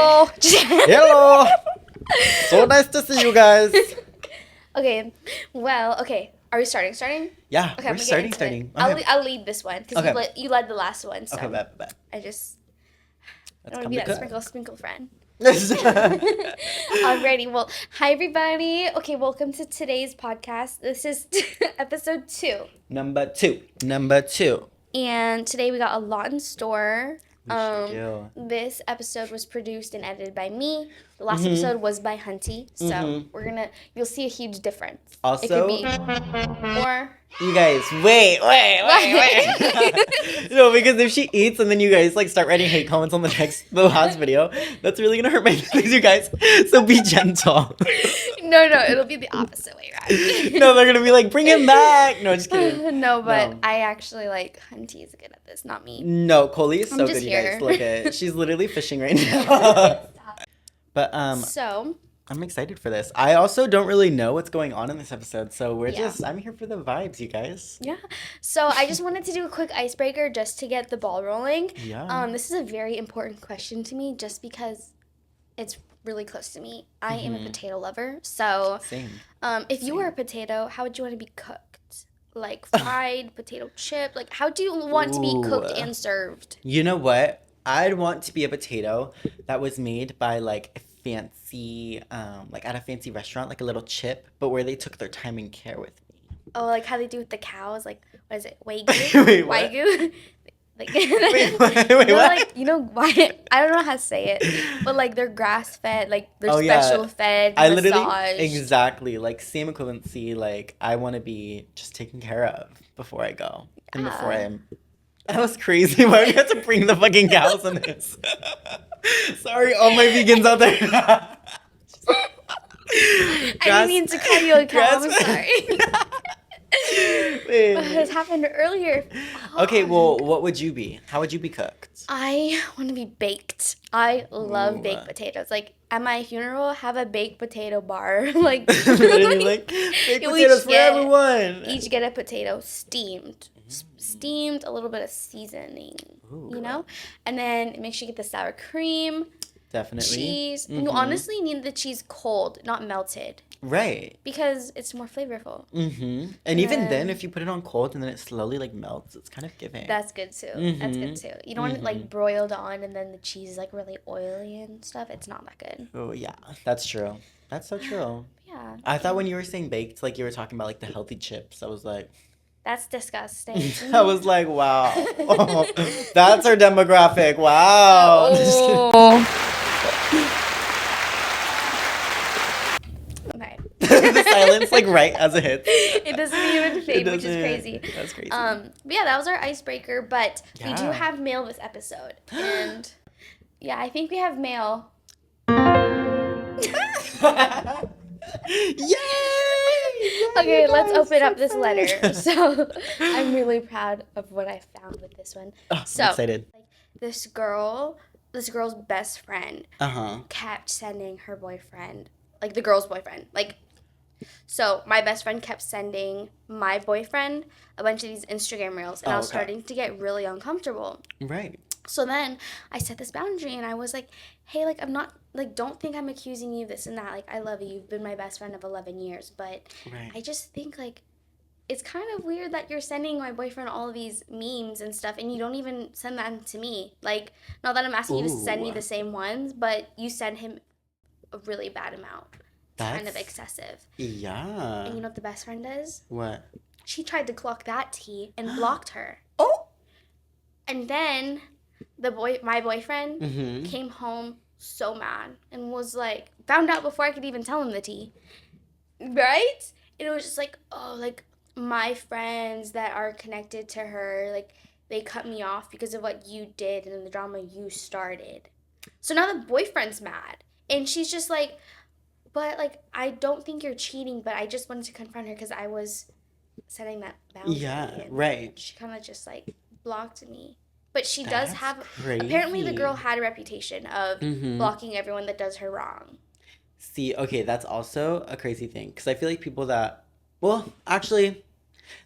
Hello. Hello. So nice to see you guys. Okay. Well, okay. Are we starting? Yeah, Okay, we're starting. Okay. I'll lead this one because Okay. you led the last one. So Okay, bet. I Let's don't want to come be to that cook. sprinkle friend. Yes. Alrighty. Well, hi everybody. Okay, welcome to today's podcast. This is episode 2. Number two. And today we got a lot in store. We sure do. This episode was produced and edited by me. The last episode was by Hunty. So you'll see a huge difference. Also, it could be more. You guys, wait. No, because if she eats and then you guys start writing hate comments on the last video, that's really gonna hurt my feelings, you guys. So be gentle. No, it'll be the opposite way around. No, they're gonna be like, bring him back. No, just kidding. No, I actually Hunty is good at this, not me. No, Coley is so just good, you here. guys. Look at she's literally fishing right now. But So I'm excited for this. I also don't really know what's going on in this episode, so I'm here for the vibes, you guys. yeah. So I just wanted to do a quick icebreaker just to get the ball rolling. Yeah. This is a very important question to me just because it's really close to me. I am a potato lover. So Same. If you were a potato, how would you want to be cooked? Like fried, potato chip? Like how do you want to be cooked and served? You know what? I'd want to be a potato that was made by a fancy, at a fancy restaurant, like a little chip, but where they took their time and care with me. Oh, like how they do with the cows? Like, what is it? Wagyu? Wait, what? Wagyu? Wait, what? Like, you know why? I don't know how to say it, but they're grass fed, they're special fed, I massaged. literally, exactly, same equivalency, I want to be just taken care of before I go. And before I am. That was crazy. Why do we have to bring the fucking cows in this? Sorry, all my vegans out there. I didn't mean to call you a cow. I'm sorry. It happened earlier. Okay, well, what would you be? How would you be cooked? I want to be baked. I love baked potatoes. At my funeral, have a baked potato bar. Literally, baked potatoes for everyone. Each get a potato steamed. Steamed, a little bit of seasoning, and then make sure you get the sour cream, definitely cheese. You honestly need the cheese cold, not melted, right? Because it's more flavorful. And even then, if you put it on cold and then it slowly melts, it's kind of giving. That's good too. You don't want it broiled on and then the cheese is really oily and stuff. It's not that good. Oh yeah, that's true. That's so true. Yeah. I thought when you were saying baked, you were talking about the healthy chips. I was like, that's disgusting. I was like, wow. Oh, that's our demographic. Wow. Okay. The silence, right as it hits. It doesn't even fade, which is crazy. That's crazy. But yeah, that was our icebreaker. But we do have mail this episode. And yeah, I think we have mail. Yay! Okay, let's open up this letter. So I'm really proud of what I found with this one. Oh, I'm excited. This girl's best friend Uh-huh. kept sending her boyfriend, the girl's boyfriend. So my best friend kept sending my boyfriend a bunch of these Instagram reels, and I was starting to get really uncomfortable. Right. So then I set this boundary, and I was like, hey, I'm not, don't think I'm accusing you of this and that. I love you. You've been my best friend of 11 years. But I just think, it's kind of weird that you're sending my boyfriend all of these memes and stuff, and you don't even send them to me. Not that I'm asking you to send me the same ones, but you send him a really bad amount. That's kind of excessive. Yeah. And you know what the best friend does? What? She tried to clock that tea and blocked her. Oh! And then my boyfriend came home so mad and was found out before I could even tell him the tea. Right? And it was just my friends that are connected to her, they cut me off because of what you did and the drama you started. So now the boyfriend's mad. And she's just but I don't think you're cheating, but I just wanted to confront her because I was setting that boundary. Yeah, right. She kind of just blocked me. But she That's does have, crazy. Apparently the girl had a reputation of blocking everyone that does her wrong. See, okay, that's also a crazy thing. Because I feel like people that, well, actually,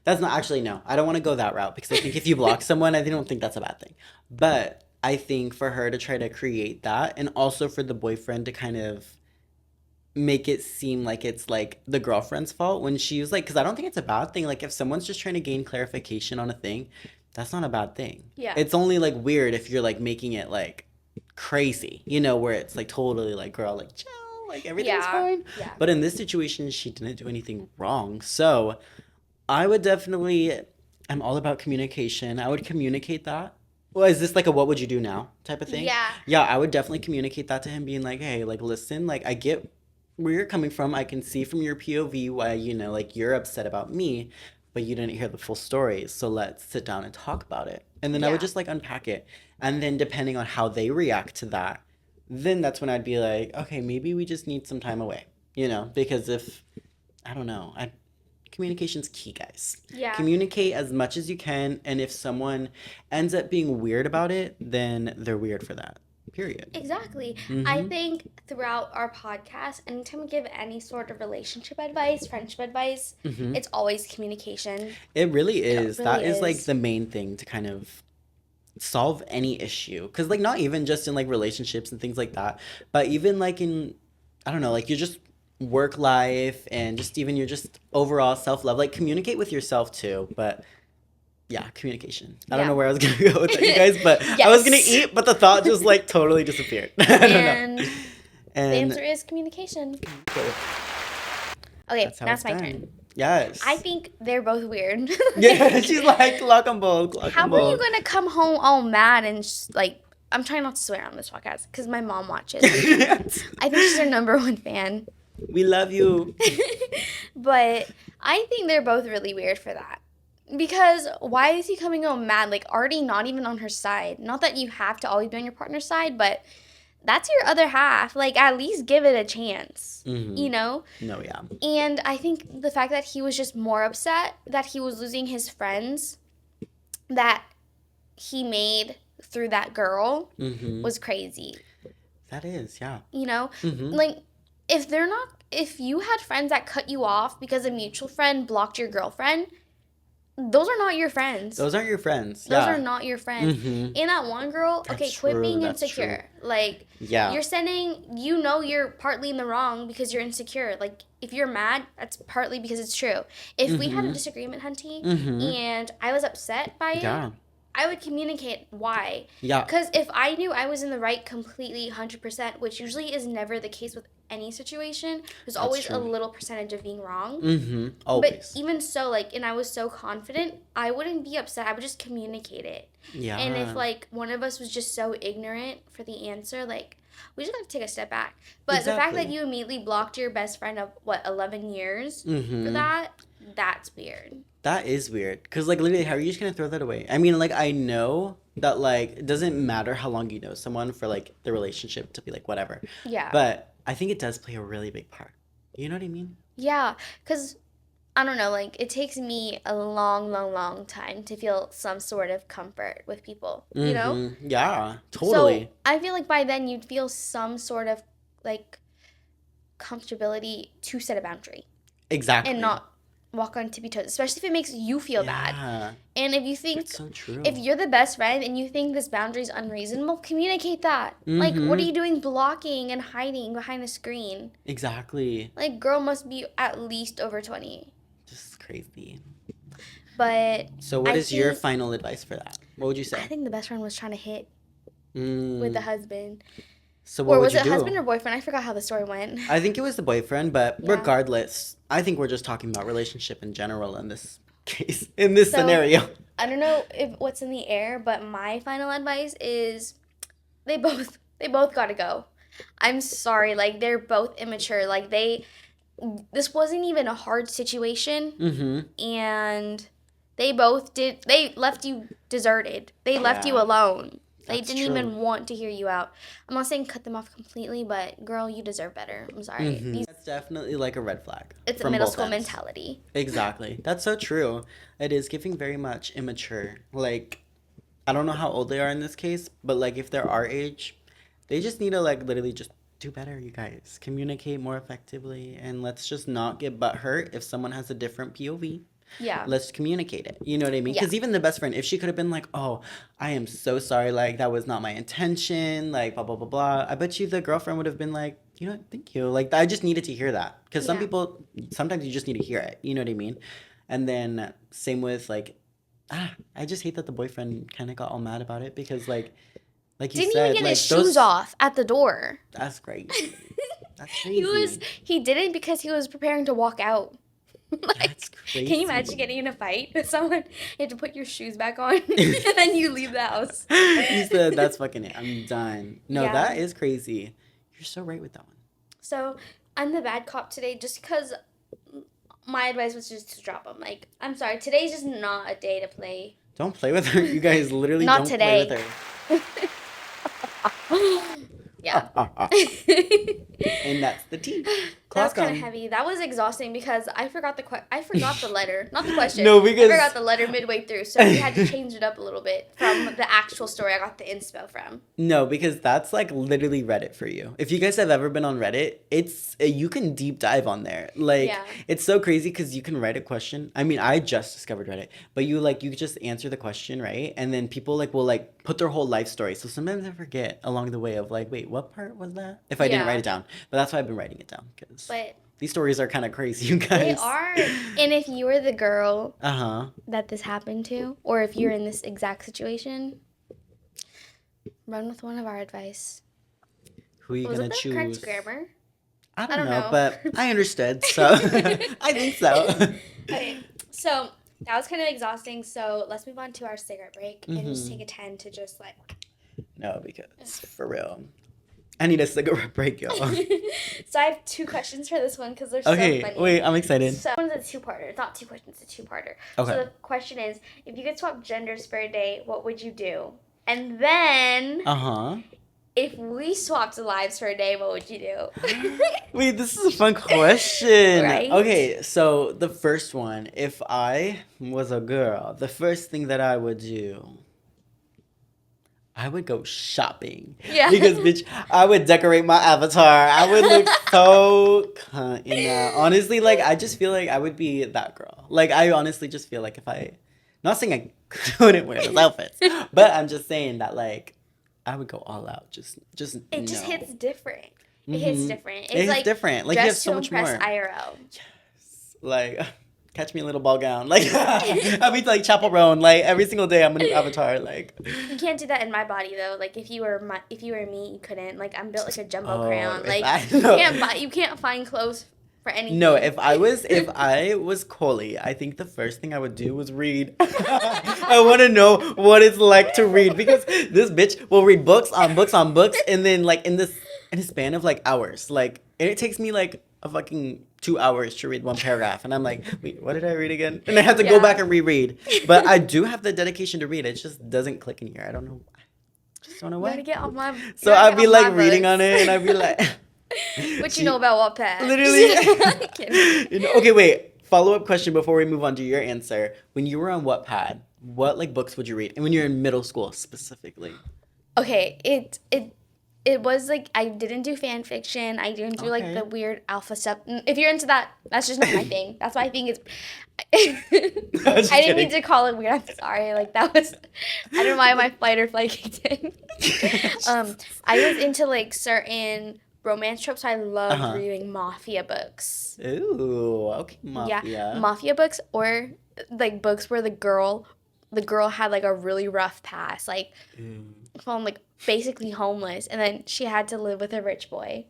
that's not actually, no. I don't want to go that route because I think if you block someone, I don't think that's a bad thing. But I think for her to try to create that, and also for the boyfriend to kind of make it seem like it's like the girlfriend's fault when she was like, because I don't think it's a bad thing. Like if someone's just trying to gain clarification on a thing, that's not a bad thing. Yeah. It's only like weird if you're like making it like crazy, where it's like totally like, girl, like chill, like everything's fine. Yeah. But in this situation, she didn't do anything wrong. So I would definitely, I'm all about communication. I would communicate that. Well, is this like a what would you do now type of thing? Yeah. Yeah, I would definitely communicate that to him, being like, hey, like, listen, like, I get where you're coming from. I can see from your POV why, like, you're upset about me, but you didn't hear the full story. So let's sit down and talk about it. And then I would just, like, unpack it. And then depending on how they react to that, then that's when I'd be like, okay, maybe we just need some time away, because if, I don't know, communication's key, guys. Yeah. Communicate as much as you can, and if someone ends up being weird about it, then they're weird for that. Period. Exactly. I think throughout our podcast, anytime we give any sort of relationship advice, friendship advice, it's always communication. It really is. It really that is like is. the main thing to kind of solve any issue. Because like not even just in like relationships and things like that, but even like in, I don't know, like you're just work life and just even your just overall self-love, like communicate with yourself too. But yeah, communication. I don't know where I was gonna go with that, you guys, but I was gonna eat, but the thought just like totally disappeared. I don't know. And the answer is communication. Okay, now it's my turn. Yes. I think they're both weird. Yeah, she's like, lock 'em both. How are you gonna come home all mad and like? I'm trying not to swear on this podcast because my mom watches. I think she's our number one fan. We love you. But I think they're both really weird for that. Because why is he coming home mad? Like, already not even on her side. Not that you have to always be on your partner's side, but that's your other half. Like, at least give it a chance. No, yeah. And I think the fact that he was just more upset that he was losing his friends that he made through that girl was crazy. That is, yeah. Like, if you had friends that cut you off because a mutual friend blocked your girlfriend, those are not your friends. Those aren't your friends. Those are not your friends. And that one girl, quit being insecure. Like, you're sending, you're partly in the wrong because you're insecure. Like, if you're mad, that's partly because it's true. If we had a disagreement, Hunty, and I was upset by it, I would communicate why. Yeah. Because if I knew I was in the right completely 100%, which usually is never the case with any situation, there's always a little percentage of being wrong. Always. But even so, like, and I was so confident, I wouldn't be upset. I would just communicate it. Yeah. And if, like, one of us was just so ignorant for the answer, like, we just have to take a step back. But the fact that you immediately blocked your best friend of, 11 years for that, that's weird. That is weird. Because, like, literally, how are you just going to throw that away? I mean, like, I know that, like, it doesn't matter how long you know someone for, like, the relationship to be, like, whatever. Yeah. But I think it does play a really big part. You know what I mean? Yeah. Because, I don't know, like, it takes me a long, long, long time to feel some sort of comfort with people, you know? Yeah, totally. So, I feel like by then you'd feel some sort of, like, comfortability to set a boundary. Exactly. And not walk on tippy toes, especially if it makes you feel bad. And if you think, that's so true. If you're the best friend and you think this boundary is unreasonable, communicate that. Like, what are you doing blocking and hiding behind a screen? Exactly. Like, girl must be at least over 20. Just crazy. But so what is your final advice for that? What would you say? I think the best friend was trying to hit with the husband. So what would you do? Or was it husband or boyfriend? I forgot how the story went. I think it was the boyfriend, but regardless, I think we're just talking about relationship in general in this case, in this scenario. I don't know what's in the air, but my final advice is they both gotta go. I'm sorry, like, they're both immature. Like, this wasn't even a hard situation, and they left you deserted. They left you alone. They didn't even want to hear you out. I'm not saying cut them off completely, but girl, you deserve better. I'm sorry. That's definitely like a red flag. It's a middle school mentality. Exactly. That's so true. It is giving very much immature. Like, I don't know how old they are in this case, but like if they're our age, they just need to like literally just do better, you guys. Communicate more effectively, and let's just not get butthurt if someone has a different POV. Yeah. Let's communicate it. You know what I mean? Yeah. Because even the best friend, if she could have been like, oh, I am so sorry, like that was not my intention, like blah blah blah blah. I bet you the girlfriend would have been like, you know, thank you. Like I just needed to hear that. Because some Yeah. people, sometimes you just need to hear it. You know what I mean? And then same with like, I just hate that the boyfriend kind of got all mad about it because like you Didn't said, even get like his shoes off at the door. That's crazy. That's crazy. He didn't because he was preparing to walk out. Like, That's crazy. can you imagine getting in a fight with someone? You have to put your shoes back on and then you leave the house. You said that's fucking it. I'm done. No, Yeah. that is crazy. You're so right with that one. So I'm the bad cop today just because my advice was just to drop him. Like, I'm sorry, today's just not a day to play. Don't play with her. You guys literally Not don't today. play with her. Yeah. And that's the tea. That was kind of heavy. That was exhausting because I forgot the letter, not the question. No, because I forgot the letter midway through, so we had to change it up a little bit from the actual story I got the inspo from. No, because that's like literally Reddit for you. If you guys have ever been on Reddit, it's you can deep dive on there. Like it's so crazy because you can write a question. I mean, I just discovered Reddit, but you just answer the question, right? And then people like will like put their whole life story. So sometimes I forget along the way of like, wait, what part was that? If I didn't write it down, but that's why I've been writing it down because these stories are kind of crazy, you guys. They are. And if you were the girl that this happened to, or if you're in this exact situation, run with one of our advice. Who are you gonna choose? Correct grammar? I don't know, but I understood, so I think so. Okay, so that was kind of exhausting. So let's move on to our cigarette break and just take a 10 to just like. No, because for real. I need a cigarette break, y'all. So I have 2 questions for this one because they're so funny. Okay, wait, I'm excited. So one's a 2-parter. It's not 2 questions, it's a 2-parter. Okay. So the question is, if you could swap genders for a day, what would you do? And then, if we swapped lives for a day, what would you do? Wait, this is a fun question. Right? Okay, so the first one, if I was a girl, the first thing that I would do, I would go shopping. Yeah. Because, bitch, I would decorate my avatar. I would look so cunt in that. Honestly, like, I just feel like I would be that girl. Like, I honestly just feel like if I... Not saying I couldn't wear those outfits. But I'm just saying that, like, I would go all out. It just hits different. It hits different. It's like different. Like, you have so much more. Dress to impress IRL. Yes. Like... Catch me in a little ball gown. Like, I'll be like Chapel Roan. Like, every single day I'm a new avatar. Like, you can't do that in my body though. Like, if you were me, you couldn't. Like, I'm built like a jumbo crayon. Like, you can't find clothes for anything. No, if I was Coley, I think the first thing I would do was read. I want to know what it's like to read because this bitch will read books on books on books, and then like in a span of like hours. Like, and it takes me like a fucking 2 hours to read one paragraph, and I'm like, wait, what did I read again? And I have to go back and reread. But I do have the dedication to read. It just doesn't click in here. I don't know why. Just don't know why. So I'd be like reading on it, and I'd be like, what you know about Wattpad? Literally. Okay, wait. Follow-up question before we move on to your answer. When you were on Wattpad, what like books would you read? And when you're in middle school specifically. Okay, it was like I didn't do fan fiction. I didn't do like the weird alpha stuff. If you're into that, that's just not my thing. That's my thing is. I didn't mean to call it weird. I'm sorry. Like that was. I don't know why my fight or flight kicked in. I was into like certain romance tropes. So I loved reading mafia books. Ooh, okay, mafia. Yeah, mafia books or like books where the girl had like a really rough past, like from like basically homeless, and then she had to live with a rich boy.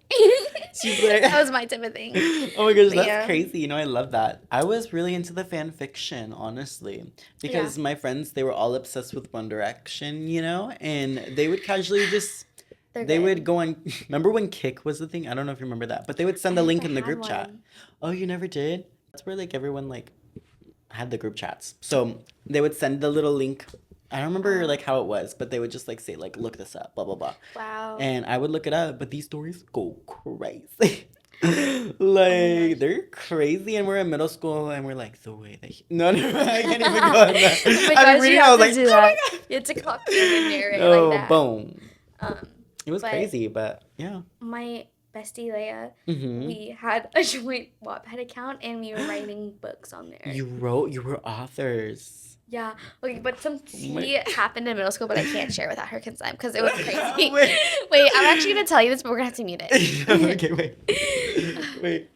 That was my type of thing. Oh my gosh, that's crazy. You know, I love that. I was really into the fan fiction, honestly, because my friends, they were all obsessed with One Direction, you know, and they would casually just... They would go on... Remember when Kik was the thing? I don't know if you remember that, but they would send the link in the group chat. Oh, you never did? That's where like everyone like had the group chats. So they would send the little link. I don't remember like how it was, but they would just like say like, look this up, blah, blah, blah. Wow. And I would look it up, but these stories go crazy. Like, they're crazy, and we're in middle school, and we're like, the way they... No, I can't even go on that. I was reading, I was like, oh my God. You had to clock in and narrate like that. Boom. It was crazy, but yeah. bestie Leia, Mm-hmm. we had a joint Wattpad account and we were writing books on there. You were authors. Yeah. Okay, but some my- tea happened in middle school, but I can't share without her consent because it was crazy. Wait. Wait, I'm actually gonna tell you this, but we're gonna have to mute it. Okay, wait.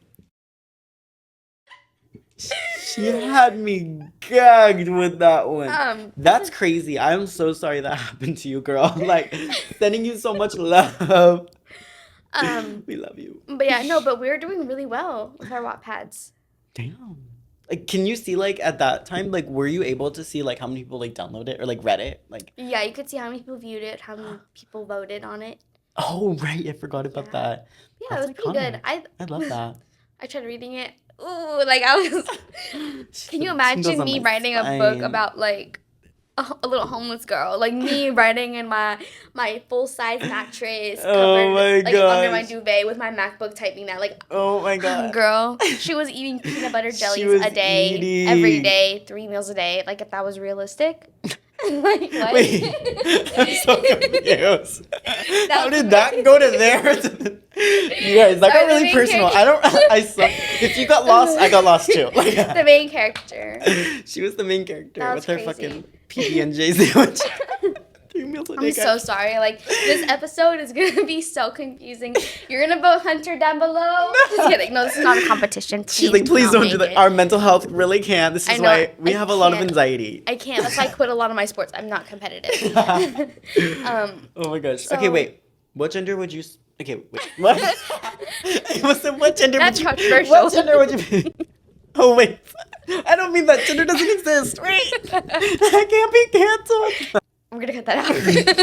She had me gagged with that one. That's crazy. I'm so sorry that happened to you, girl. Like, sending you so much love. We love you. But yeah, no, but we were doing really well with our Wattpads. Damn. Like, can you see, like, at that time, like, were you able to see, like, how many people, like, download it or, like, read it? Like, yeah, you could see how many people viewed it, how many people voted on it. Oh, right. I forgot about that. Yeah, That's it was pretty good. I love that. I tried reading it. Ooh, like I was. Can you imagine me writing a book about like a little homeless girl, like me writing in my full size mattress covered like under my duvet with my MacBook typing that like. Oh my god, girl, she was eating peanut butter jellies a day, every day, 3 meals a day. Like if that was realistic. Like, what? Wait, I'm so confused. How did that go to there? You guys, that got really personal. I suck. If you got lost, I got lost too. Like, the main character. She was the main character with her crazy. fucking PB&J sandwich. 3 meals a day. I'm so sorry. Like, this episode is going to be so confusing. You're going to vote Hunter down below? Just kidding. No, this is not a competition. She's like, please don't do that. Our mental health really can't. This is why we have a lot of anxiety. I can't. That's why I quit a lot of my sports. I'm not competitive. Oh my gosh. Okay, wait. What gender would you... Okay, wait. What? What gender That's would you... controversial. What gender would you be? Oh, wait. I don't mean that gender doesn't exist. Wait. I can't be canceled. We're gonna cut that out.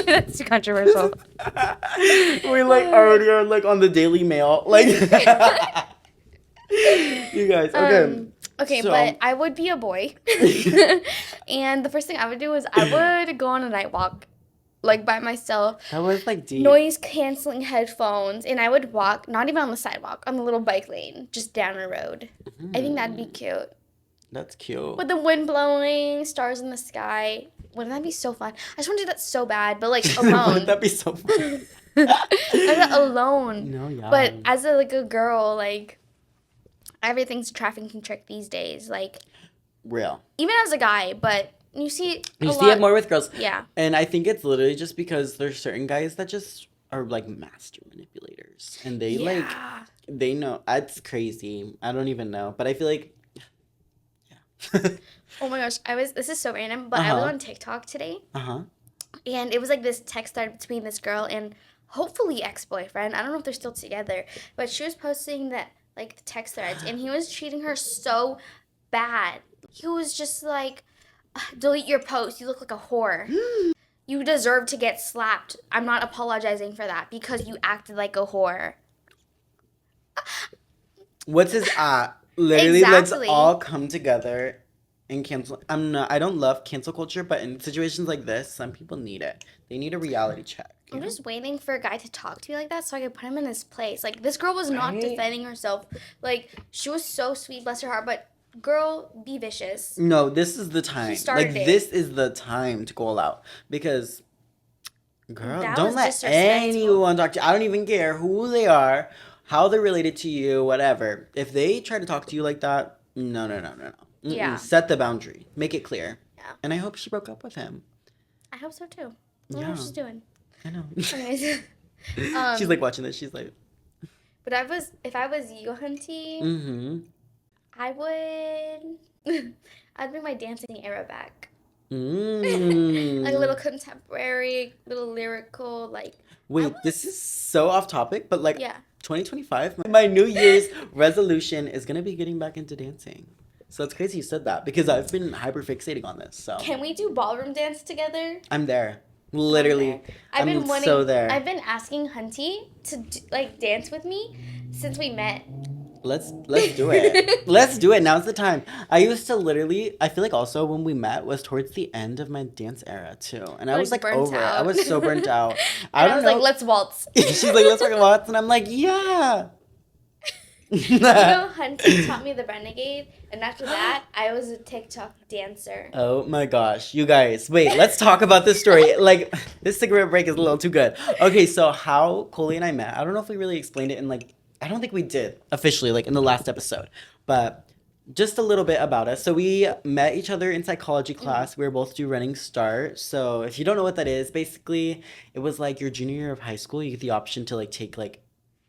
That's too controversial. We like already are like on the Daily Mail. Like you guys, okay. Okay, so, but I would be a boy. And the first thing I would do is I would go on a night walk. Like by myself. That was like deep. Noise canceling headphones, and I would walk, not even on the sidewalk, on the little bike lane, just down a road. I think that'd be cute. That's cute. With the wind blowing, stars in the sky. Wouldn't that be so fun? I just want to do that so bad, but like alone. Wouldn't that be so fun? I'm alone. No, yeah. But as a girl, like everything's a trafficking trick these days. Like real. Even as a guy, but you see it more with girls. Yeah. And I think it's literally just because there's certain guys that just are like master manipulators. And they like they know it's crazy. I don't even know. But I feel like oh my gosh, this is so random, but I was on TikTok today. And it was like this text thread between this girl and hopefully ex-boyfriend. I don't know if they're still together, but she was posting that like the text threads and he was treating her so bad. He was just like, delete your post, you look like a whore. You deserve to get slapped. I'm not apologizing for that because you acted like a whore. What's his literally, let's all come together and cancel. I don't love cancel culture, but in situations like this, some people need it. They need a reality check. I'm just waiting for a guy to talk to me like that so I can put him in his place. Like, this girl was not defending herself. Like, she was so sweet, bless her heart, but girl, be vicious. No, this is the time. This is the time to go all out. Because, girl, don't let anyone talk to you. I don't even care who they are, how they're related to you, whatever. If they try to talk to you like that, no. Yeah. Set the boundary. Make it clear. Yeah. And I hope she broke up with him. I hope so too. I don't know what she's doing. I know. Anyways, she's like watching this. She's like. But if I was you, Hunty, I would. I'd bring my dancing era back. Like a little contemporary, little lyrical, like. Wait, this is so off topic, but like. Yeah. 2025, my New Year's resolution is gonna be getting back into dancing. So it's crazy you said that because I've been hyper fixating on this. So can we do ballroom dance together? I'm there, literally. I'm so there. I've been asking Hunty to like dance with me since we met. Let's do it. Let's do it. Now's the time. I used to literally. I feel like also when we met was towards the end of my dance era too, and I was like over it. I was so burnt out. I was like, let's waltz. She's like, let's waltz, and I'm like, yeah. You know, Hunty taught me the Renegade, and after that, I was a TikTok dancer. Oh my gosh, you guys, wait, let's talk about this story. Like, this cigarette break is a little too good. Okay, so how Coley and I met, I don't know if we really explained it in like, I don't think we did officially, like in the last episode, but just a little bit about us. So we met each other in psychology class. We were both due running start. So if you don't know what that is, basically it was like your junior year of high school. You get the option to like take like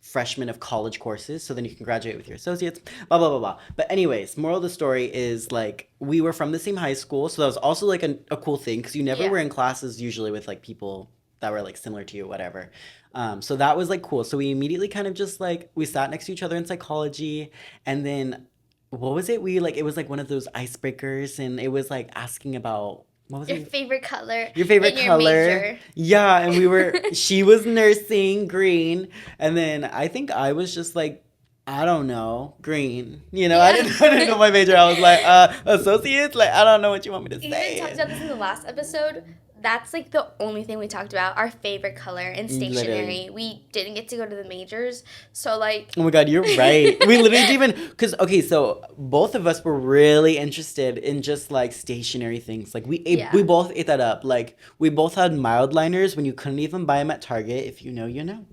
freshman of college courses, so then you can graduate with your associates, blah blah blah blah. But anyways, moral of the story is like we were from the same high school, so that was also like a cool thing because you never were in classes usually with like people that were like similar to you, whatever. So that was like cool. So we immediately kind of just like we sat next to each other in psychology, and then what was it? We like it was like one of those icebreakers, and it was like asking about what was Your it? favorite color. Your favorite in your color. major. Yeah, and we were she was nursing green, and then I think I was just like I don't know, green. You know, Yeah. I didn't know my major. I was like, associates? Like I don't know what you want me to You say. talked about this in the last episode. That's like the only thing we talked about. Our favorite color and stationery. Literally. We didn't get to go to the majors, so like. Oh my god, you're right. We literally didn't even because okay, so both of us were really interested in just like stationary things. Like we both ate that up. Like we both had mild liners when you couldn't even buy them at Target. If you know, you know.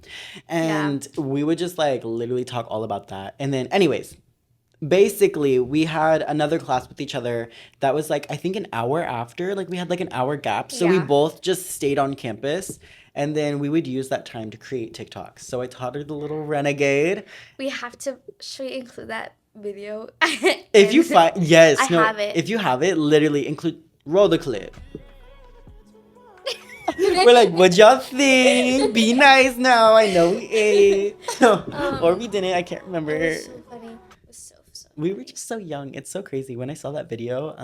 And we would just like literally talk all about that. And then, anyways, basically we had another class with each other that was like I think an hour after. Like we had like an hour gap, so we Yeah. both just stayed on campus. And then we would use that time to create TikToks. So I taught her the little renegade. We have to. Should we include that video? If you find yes, I have it. If you have it, literally include roll the clip. We're like, what y'all think? Be nice now. I know we ate. Or we didn't. I can't remember. It was so funny. It was so We were just so young. It's so crazy. When I saw that video,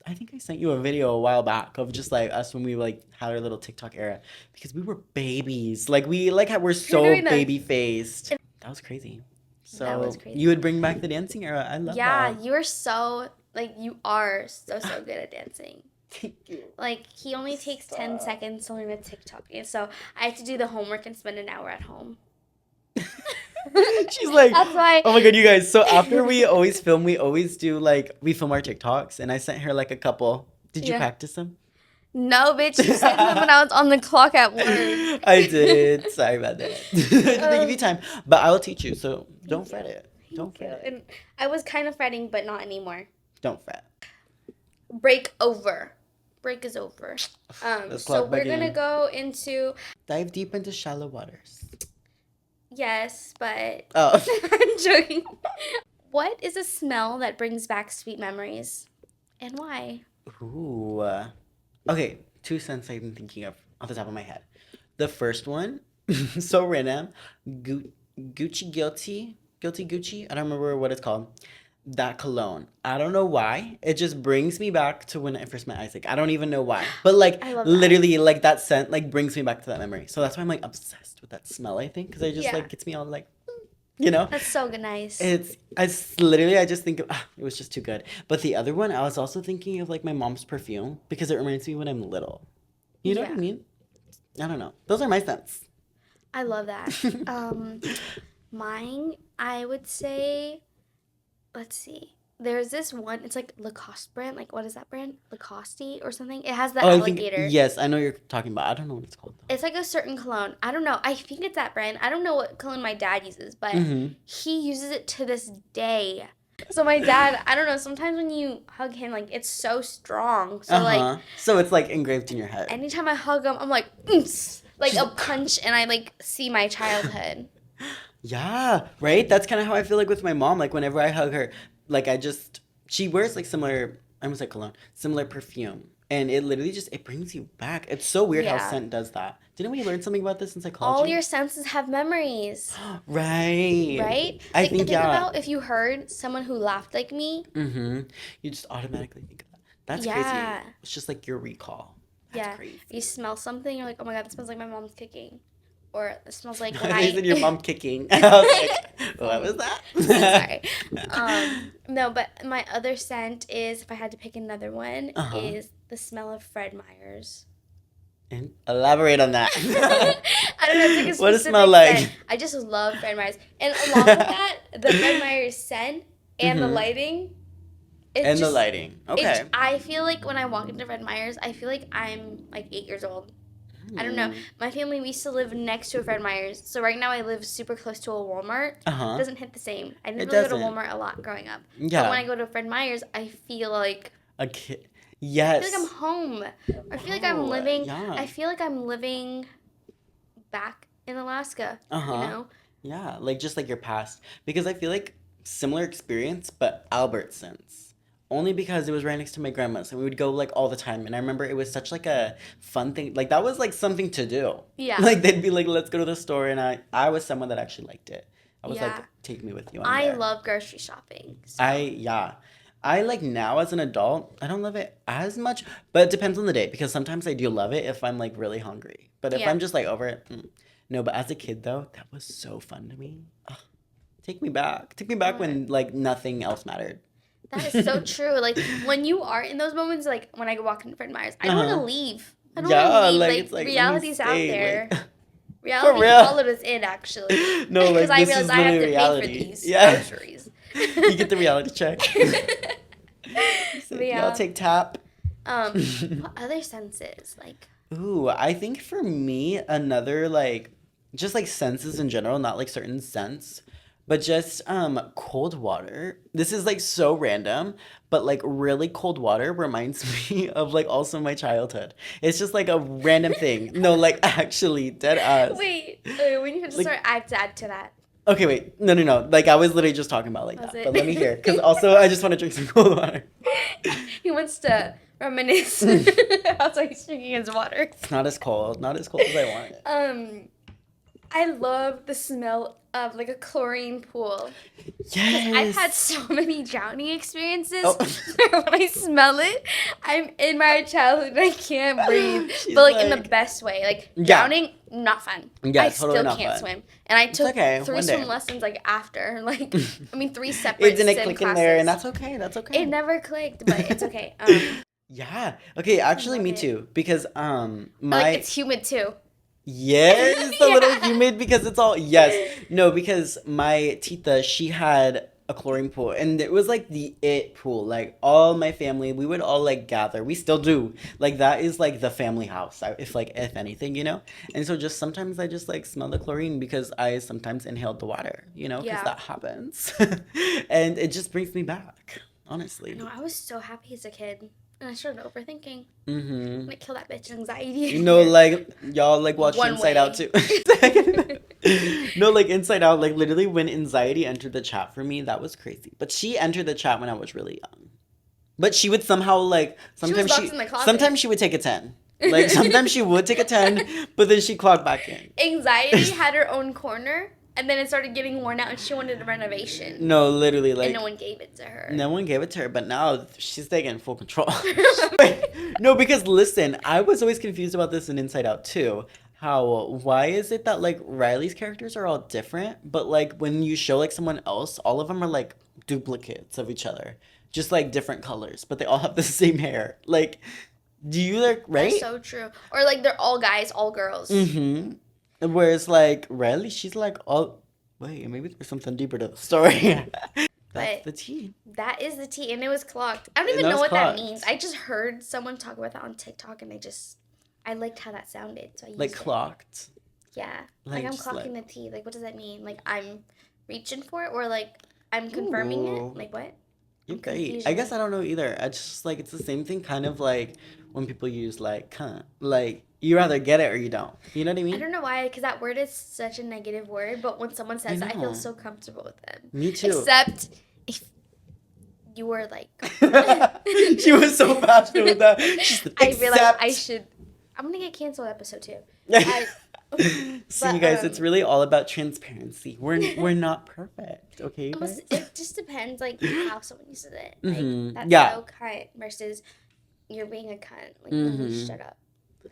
I think I sent you a video a while back of just like us when we like had our little TikTok era because we were babies. Like we like we're so doing that. baby faced. That was crazy. So That was crazy. you would bring back the dancing era. I love Yeah, that. you are so like you are so good at dancing. Thank you. Like he only takes 10 seconds to learn a TikTok, and so I have to do the homework and spend an hour at home. She's like, That's why. oh my god, you guys. So after we always film, we always do like we film our TikToks, and I sent her like a couple. Did you Yeah. practice them? No, bitch, you sent them when I was on the clock at work. I did. Sorry about that. They give you time, but I will teach you. So don't fret it. Don't fret it. And I was kind of fretting, but not anymore. Don't fret. Break over. Break is over. Let's So clock back we're gonna in. go into Dive deep into shallow waters. yes, but Oh. I'm joking. What is a smell that brings back sweet memories, and why? Ooh. Okay, two scents I'm thinking of off the top of my head. The first one, so random, Gucci Gucci. I don't remember what it's called. That cologne. I don't know why. It just brings me back to when I first met Isaac. I don't even know why. But like I love that. literally like that scent like brings me back to that memory. So that's why I'm like obsessed with that smell, I think, because it just Yeah. like gets me all like you know? That's so nice. Literally I just think of it was just too good. But the other one I was also thinking of like my mom's perfume because it reminds me when I'm little. You know what I Yeah. mean? I don't know. Those are my scents. I love that. Mine, I would say, let's see. There's this one. It's like Lacoste brand. Like what is that brand? Lacoste or something. It has the Oh, I think alligator. yes, I know what you're talking about. I don't know what it's called though. It's like a certain cologne. I don't know. I think it's that brand. I don't know what cologne my dad uses, but Mhm. he uses it to this day. So my dad, I don't know. Sometimes when you hug him, like it's so strong. So like So it's like engraved in your head. anytime I hug him, I'm like, "Oons," like a punch, and I like see my childhood. Yeah, right? That's kind of how I feel like with my mom. Like whenever I hug her, like she wears like similar, I almost like cologne, similar perfume. And it literally just, it brings you back. It's so weird how Yeah. scent does that. Didn't we learn something about this in psychology? All your senses have memories, Right. right? I Like, think, yeah. about if you heard someone who laughed like me. Mm-hmm. You just automatically think of that. That's Yeah. crazy. It's just like your recall. That's Yeah. crazy. You smell something, you're like, oh my god, it smells like my mom's cooking. Or it smells like when They said your I... mom kicking. I was like, what was that? Sorry. No, but my other scent is, if I had to pick another one, Uh-huh. is the smell of Fred Meyer's. And elaborate on that. I don't know, it's like a What does it specific smell like? scent. I just love Fred Meyer's. And along with that, the Fred Meyer's scent and the lighting, And the lighting. Okay. I feel like when I walk into Fred Meyer's, I feel like I'm like 8 years old. I don't know. My family, we used to live next to a Fred Meyer's. So right now I live super close to a Walmart. Uh-huh. It doesn't hit the same. I didn't It really go to doesn't. Walmart a lot growing up. Yeah. But when I go to Fred Meyer's, I feel like A kid. Yes. I feel like I'm home. I feel like I'm living. Yeah. I feel like I'm living back in Alaska. Uh-huh. You know? Yeah, like just like your past. Because I feel like similar experience, but Albertsons. Only because it was right next to my grandma's and we would go like all the time. And I remember it was such like a fun thing. Like that was like something to do. Yeah. Like they'd be like, let's go to the store. And I was someone that actually liked it. I was like, Yeah. take me with you. I'm I there. love grocery shopping. So. I like now as an adult, I don't love it as much, but it depends on the day because sometimes I do love it if I'm like really hungry. But if Yeah. I'm just like over it, no. But as a kid though, that was so fun to me. Ugh. Take me back. Take me back when like nothing else mattered. That is so true. Like when you are in those moments, like when I walk into Fred Meyer's, I don't want to leave. I don't want to leave. Like, it's like, let me reality's out stay, there. like- Reality real. followed us in actually. No, like Because I this is realized I have to literally pay for reality. these Yeah. groceries. You get the reality check. But yeah. Y'all take tap. What other senses? Like Ooh, I think for me, another like just like senses in general, not like certain scents, but just cold water. This is like so random, but like really cold water reminds me of like also my childhood. It's just like a random thing. No, like actually dead ass. wait, when you Like- start, I have to add to that. Okay, wait. No. Like I was literally just talking about like Was that. it? But let me hear. Because also I just want to drink some cold water. He wants to reminisce. That's why he's drinking his water. It's not as cold. Not as cold as I want it. I love the smell of like a chlorine pool. Yes. I've had so many drowning experiences. Oh. When I smell it, I'm in my childhood and I can't breathe. She's But like in the like- best way. Like Yeah. drowning, not fun. Yeah, I totally still not can't fun. swim. And I took okay, 3 one day. swim lessons like after. Like I mean 3 separate It didn't sim click classes. in there, and that's okay. That's okay. It never clicked, but it's okay. Yeah. Okay, actually love me it. too. Because my Like it's humid too. yes, a little Yeah. humid because it's all yes. No, because my tita, she had a chlorine pool and it was like the it pool. Like all my family, we would all like gather. We still do. Like that is like the family house. If anything, you know? And so just sometimes I just like smell the chlorine because I sometimes inhaled the water, you know, because Yeah. that happens. And it just brings me back, honestly. No, I was so happy as a kid. And I started overthinking. Mm-hmm. I'm gonna kill that bitch anxiety. You know, like y'all like watched One Inside way. Out too. No, like Inside Out, like literally when anxiety entered the chat for me, that was crazy. But she entered the chat when I was really young. But she would somehow like sometimes locked in the closet. sometimes she would take a 10. Like sometimes she would take a 10, but then she clocked back in. Anxiety had her own corner, and then it started getting worn out, and she wanted a renovation. No, literally like And no one gave it to her. no one gave it to her, but now she's taking full control. Wait, no, because listen, I was always confused about this in Inside Out too. Why is it that like Riley's characters are all different, but like when you show like someone else, all of them are like duplicates of each other, just like different colors, but they all have the same hair. Like, do you like right? That's so true. Or like they're all guys, all girls. Mm-hmm. Whereas like Riley, she's like all. Wait, maybe there's something deeper to the story. That's But- the tea. That is the T, and it was clocked. I don't And even that know was what that clocked. means. I just heard someone talk about that on TikTok, and I liked how that sounded, so I used Like it. clocked. Yeah, Like, like I'm just clocking like- the T. Like, what does that mean? Like I'm reaching for it, or like I'm confirming Ooh. it? Like what? You're I'm great. confused I with guess I don't know either. I just like it's the same thing, kind of like when people use like cunt. Like you either get it or you don't. You know what I I mean? don't know why, because that word is such a negative word. But when someone says that, I know. feel so comfortable with them. Me too. Except if you were like, She was so passionate with that. She's like, I realized I "Accept." should. I'm gonna get canceled episode 2. See, but, you guys, it's really all about transparency. We're not perfect, okay? Guys? It just depends, like how someone uses it. Like Mhm. that's Yeah. so cunt versus you're being a cunt. Like Mhm. shut up.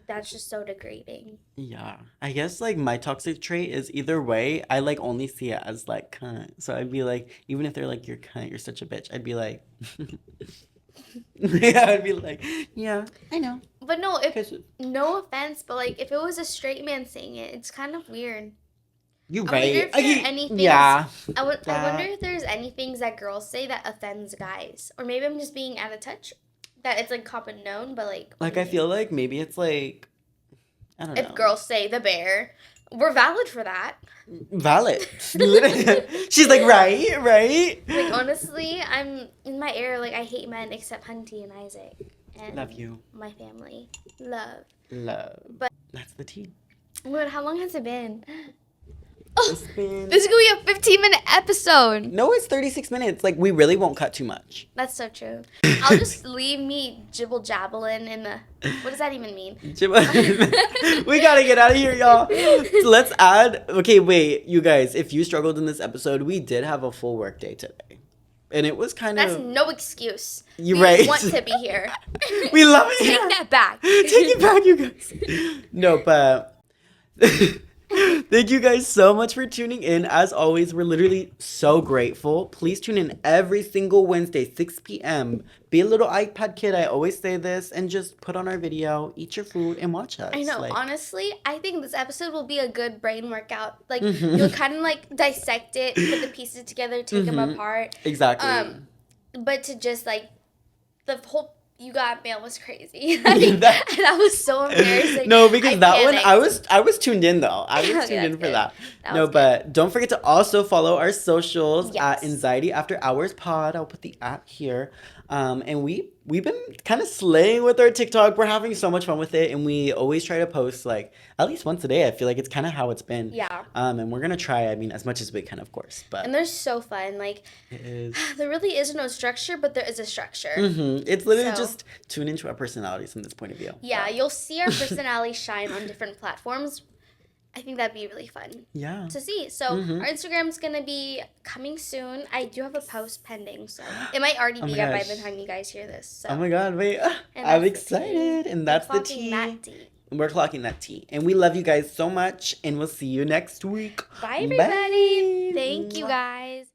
That's just so degrading. Yeah, I guess like my toxic trait is either way. I like only see it as like cunt. So I'd be like, even if they're like you're cunt, you're such a bitch. I'd be like, Yeah, I'd be like, yeah, I know. But no, if Because no offense, but like if it was a straight man saying it, it's kind of weird. you're I wonder right. if there are any things. Yeah. I wonder That. if there's any things that girls say that offends guys, or maybe I'm just being out of touch. That it's like common known, but like Like, I feel like maybe it's like, I don't if know. girls say the bear, we're valid for that. Valid. She's like, right, right. Like honestly, I'm in my era. Like I hate men except Hunty and Isaac and Love you. my family. Love. But that's the tea. Lord, how long has it been? It's been... This is gonna be a 15-minute episode. No, it's 36 minutes. Like, we really won't cut too much. That's so true. I'll just leave me jibble jabbling in the. What does that even mean? We gotta get out of here, y'all. So let's add. Okay, wait, you guys. If you struggled in this episode, we did have a full work day today, and it was kind of. That's no excuse. You're we right. Want to be here. We love it. Take that back. Take it back, you guys. No, but. Thank you guys so much for tuning in. As always, we're literally so grateful. Please tune in every single Wednesday, 6 p.m. Be a little iPad kid. I always say this. And just put on our video, eat your food, and watch us. I know. Like, honestly, I think this episode will be a good brain workout. Like, you'll kind of, like, dissect it, put the pieces together, take them apart. Exactly. But to just, like, the whole... You got mail was crazy. that was so embarrassing. No, because that one I was tuned in though. I was tuned in for that. No, but don't forget to also follow our socials at Anxiety After Hours Pod. I'll put the app here. And we've been kind of slaying with our TikTok. We're having so much fun with it, and we always try to post like at least once a day. I feel like it's kind of how it's been. Yeah. And we're gonna try. I mean, as much as we can, of course. But and they're so fun. Like it is. There really is no structure, but there is a structure. It's literally just tune into our personalities from this point of view. Yeah, you'll see our personality shine on different platforms. I think that'd be really fun to see. So our Instagram's going to be coming soon. I do have a post pending, so it might already be up by the time you guys hear this. So. Oh my God, wait. I'm excited. And that's the tea. We're clocking that tea. And we love you guys so much, and we'll see you next week. Bye, everybody. Bye. Thank you, guys.